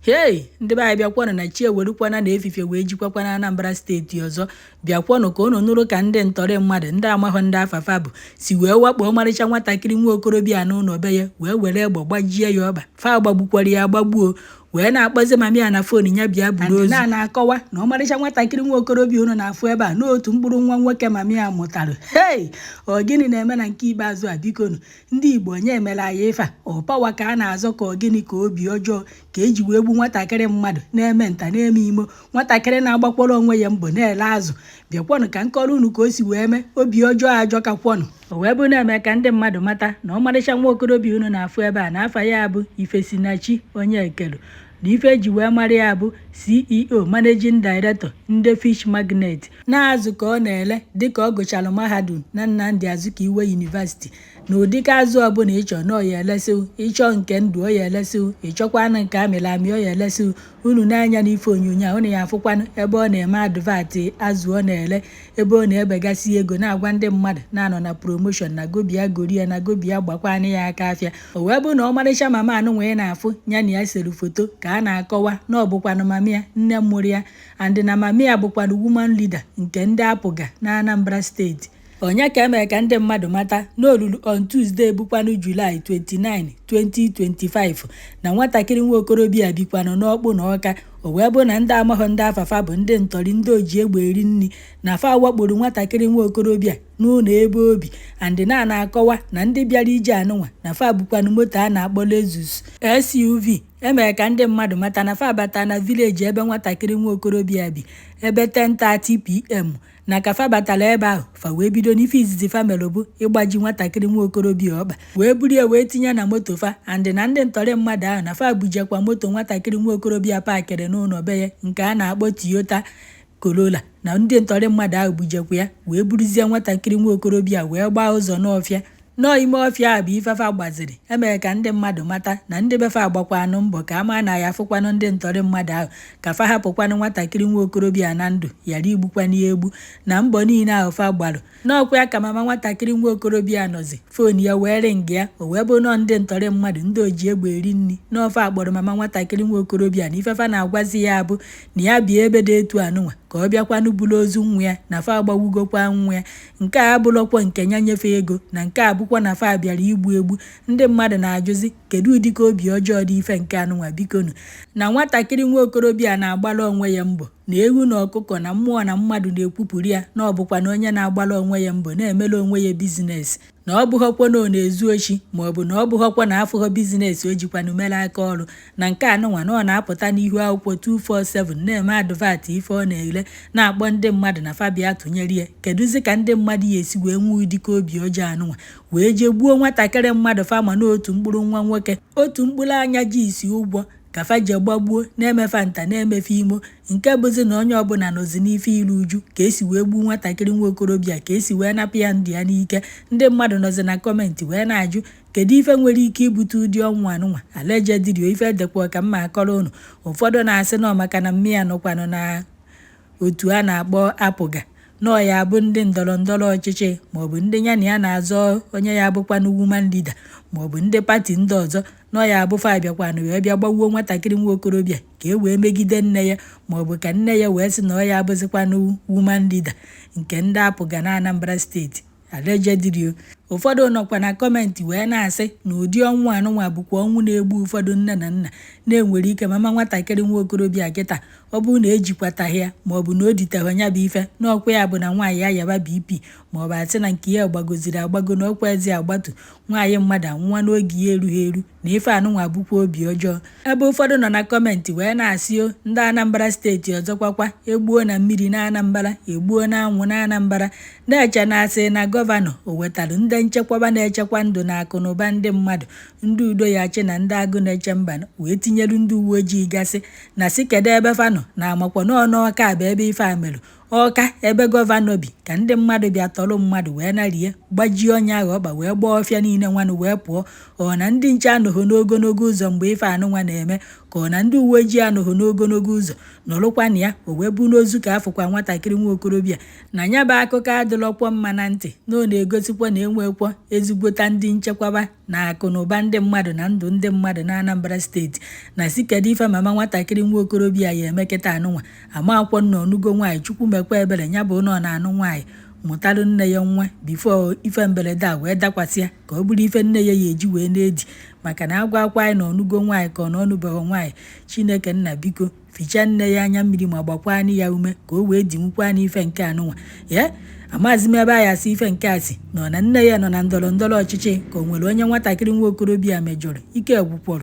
Hey, ndị be anyị bịakwanụ na chi ewerukwana na efifie wee jikwakwa na Anambra steeti ọzọ. Bịakwanụ ka unu nụrụ ka ndị ntọrị mmadụ ndị amaghọ ndị afafa bụ si wee wakpo ọmarịcha nwatakịrị nwa okorobịa n'ụlọ be ya wee were egbe gbajie ya ọba. Fa gbagbukwara ya agbagbuo wee na-akpọzi mami ya na fon ya bịa buru ozu. Na-akọwa na ọmarịcha nwatakịrị nwa okorobịa unu na-afụ ebe a n'otu mkpụrụ nwa nwoke mami ya mụtara. Hey, ọ gịnị na-eme na nke ikpeazụ a bikonu ndị Igbo onye emela ya ife a ọ pawa ka a na-azọ ka ọ gịnị ka obi ọjọọ ka eji wee gbu nwatakịrị mmadụ na-eme nta na-eme imo nwatakịrị na-agbakwara onwe ya mbọ na-ele azụ. Bịakwanụ ka nkọrọ unu ka o si wee mee obi ọjọọ ajọkakwanụ. O wee bụ na-eme ka ndị mmadụ mata na ọmarịcha nwa okorobịa unu na-afụ ebe a na afa ya bụ Ifesinachi onye ekelu na ife eji wee mara ya bụ CEO Managing Director ndị Fish Magnet na-azụ ka ọ na-ele dịka ọ gụchara mahadum na Nnamdi Azikiwe University na ụdịka azụ ọbụla ịchọ na ọya elesiu ịchọ nke ndụ ọya elesiu ịchọkwanụ nke amịrị amị ọya elesiu. Unu na-anya n'ife onyonyo a unu ya afụkwanụ ebe ọ na-eme advatị azụ ọ na-ele ebe ọ na-ebegasị ego na-agwa ndị mmadụ na-anọ na promotion na gobia goria na gobia gbakwanụ ya aka afịa. O wee bụ na ọmarịcha mama anụ nwee na-afụ ya na ya sere foto ka a na-akọwa na ọ bụkwanụ mami ya nne mụrụ ya and na mami ya bụkwanụ woman leader nke ndị apụga na Anambra steeti. Onye ka emere ka ndị mmadụ mata n'olulu on Tuesday bụkwanụ July 29, 2025 na nwatakịrị nwa okorobịa bikwanụ n'ọkpụ na Ọka. O wee bụ na ndị amaghọ ndị afafa bụ ndị ntọrị ndị oji egbe eri nri na fa wakporo nwatakịrị nwa okorobịa n'ụlọ ebe obi and na-akọwa na ndị bịara ije anụnwa na fa bụkwanụ moto a na-akpọ Lexus SUV. Emere ka ndị mmadụ mata na fa bata na vileji ebe nwatakịrị nwa okorobịa bi ebe 10:30 PM na ka fa batara ebe ahụ fa wee bido n'ife izizi fa mere bụ ịgbaji nwatakịrị nwa okorobịa ọkpa wee buru ya wee tinye na moto fa and na ndị ntọrị mmadụ ahụ na fa bujekwa moto nwatakịrị nwa okorobịa pakịrị n'ụlọ be ya nke a na-akpọ Toyota Corolla na ndị ntọrị mmadụ ahụ bujekwa ya wee buruzie nwatakịrị nwa okorobịa wee gbaa ụzọ n'ọfịa. Nọọ ime ọfịa a bụ ifefa gbaziri emere ka ndị mmadụ mata na ndị befa agbakwanụ mbọ ka ama na ya afụkwanụ ndị ntọrị mmadụ ahụ ka fa hapụkwanụ nwatakịrị nwa okorobịa na ndụ yara igbukwana ya egbu na mbọ niile ahụ fa gbarụ. N'ọkwa ya ka mama nwatakịrị nwa okorobịa nọzi fon ya wee ringi ya. O wee bụ nọọ ndị ntọrị mmadụ ndị oji egbe eri nri n'ofe akpọrọ mama nwatakịrị nwa okorobịa na ifefa na-agwazi ya bụ na ya bịa ebe dị etu anụnwa ka ọ bịakwanụ buru ozu nwa ya na fa agbawugokwa nwa ya. Nke a abụrụkwa nke ya nyefe ego na nke a bụkwa na fa bịara igbu egbu. Ndị mmadụ na-ajụzi kedu ụdịka obi ọjọọ dị ife nke anụnwa bikonu na nwatakịrị nwa okorobịa na-agbara onwe ya mbọ na ewu na ọkụkọ na mmụọ na mmadụ na-ekwupụrụ ya na ọ bụkwa na onye na-agbara onwe ya mbọ na-emere onwe ya bizinesi na ọ bụghọkwa na ọ na-ezu ochi maọbụ na ọ bụghọkwa na afụghọ bizinesi o jikwanụ mere aka ọrụ na nke anụnwa na ọ na-apụta n'ihu akwụkwọ 247 na-eme advatị ife ọ na-ele na-akpọ ndị mmadụ na fabia tụnyere ya. Kedụzi ka ndị mmadụ ya esi wee nwee ụdịka obi ọjọọ anụnwa wee jee gbuo nwatakịrị mmadụ fama n'otu mkpụrụ nwa nwoke otu mkpụrụ anya ji isi ụgwọ ka fa je gbagbuo na-emefe nta na-emefe imo nke bụzi na onye ọbụla nọzi n'ife iru uju ka esi wee gbuo nwatakịrị nwa okorobịa ka esi wee napụ ya ndụ ya n'ike. Ndị mmadụ nọzi na kọmentị wee na-ajụ kedu ife nwere ike ibute ụdị ọnwụ anụnwa allegedly ife edekwa ka mma akọrọ unu. Ụfọdụ na-asị na maka na mme ya nọkwanụ na otu a na-akpọ apụga nọọ ya bụ ndị ndọrọ ndọrọ ọchịchị maọbụ ndị ya na ya na-azọ onye ya bụkwanụ woman leader maọbụ ndị pati ndị ọzọ nọọ ya bụ fa bịakwanụ wee bịa gbagbuo nwatakịrị nwa okorobịa ka e wee megide nne ya maọbụ ka nne ya wee sị na ọ ya abụzikwanụ woman leader nke ndị apụga na Anambra steeti allegedly. Ụfọdụ nọkwa na kọmentị wee na-asị na ụdị ọnwụ anụnwa bụkwa ọnwụ na-egbu ụfọdụ nne na nna na-enwere ike mama nwatakịrị nwa okorobịa kịta ọ bụrụ na ejikwataghị ya maọbụ na o diteghị ya bụ ife n'ọkwa ya bụ na nwaanyị ya yaba BP maọbụ asị na nke ya gbagoziri agbago na ọkwa ezi agbatu nwaanyị mmadụ anwụnwa n'oge ya erughị eru na ife anụnwa bụkwa obi ọjọọ. Ebe ụfọdụ nọ na kọmentị wee na-asị o ndị Anambra steeti ọzọkwakwa egbuo na mmiri na Anambra egbuo na anwụ na Anambra na-eche na asị na gọvanọ o wetara ndị nchekwaba na-echekwa ndụ na akụ na ụba ndị mmadụ ndị udo ya chi na ndị agụ na-eche mba wee tinyere ndị uwe ojii gasị na si kedu ebe fanọ na amakwa n'ọnụ Ọka bụ ebe ife a merụ Ọka ebe gọvanọ bi ka ndị mmadụ bịa tọrọ mmadụ wee narie gbajie ọnya ahụ ọkpa wee gbaa ọfịa niile nwanụ wee pụọ. Ọ na ndị nche anọghị n'ogologo ụzọ mgbe ife anụnwa na-eme, ka ọ na ndị uwe ojii anọghị n'ogologo ụzọ nọrụkwana ya. O wee bụ n'ozu ka afụkwa nwatakịrị nwa okorobịa. Na ya bụ akụkọ adịlọkwọ mma na ntị, na ọ na-egosikwa na enwekwa ezigbota ndị nchekwaba na akụ na ụba ndị mmadụ na ndụ ndị mmadụ na Anambra steeti. Na si kedu ife mama nwatakịrị nwa okorobịa ya emekịta anụnwa amakwọ nna onugo nwaanyị, Chukwu mekwa ebere ya bụ nọ na anụ nwaanyị mụtalụ nne ya nwa bifo ife mberede a wee dakwasị ya, ka ọ bụrụ ife nne ya eji wee na-edi. Maka na agwa akwa anyị na onugo nwaanyị ka ọ na ọnụbeghị nwaanyị. Chineke nna biko fichaa nne ya anya mmiri ma gbakwa ya ume ka o wee dinwukwa n'ife nke anụnwa ya. Amazi m ebe anyị asị ife nke a si nọ na nne ya nọ na ndọrọ ndọrọ ọchịchị, ka o nwere onye nwatakịrị nwa okorobịa mejọrọ ike gwụkwọrọ.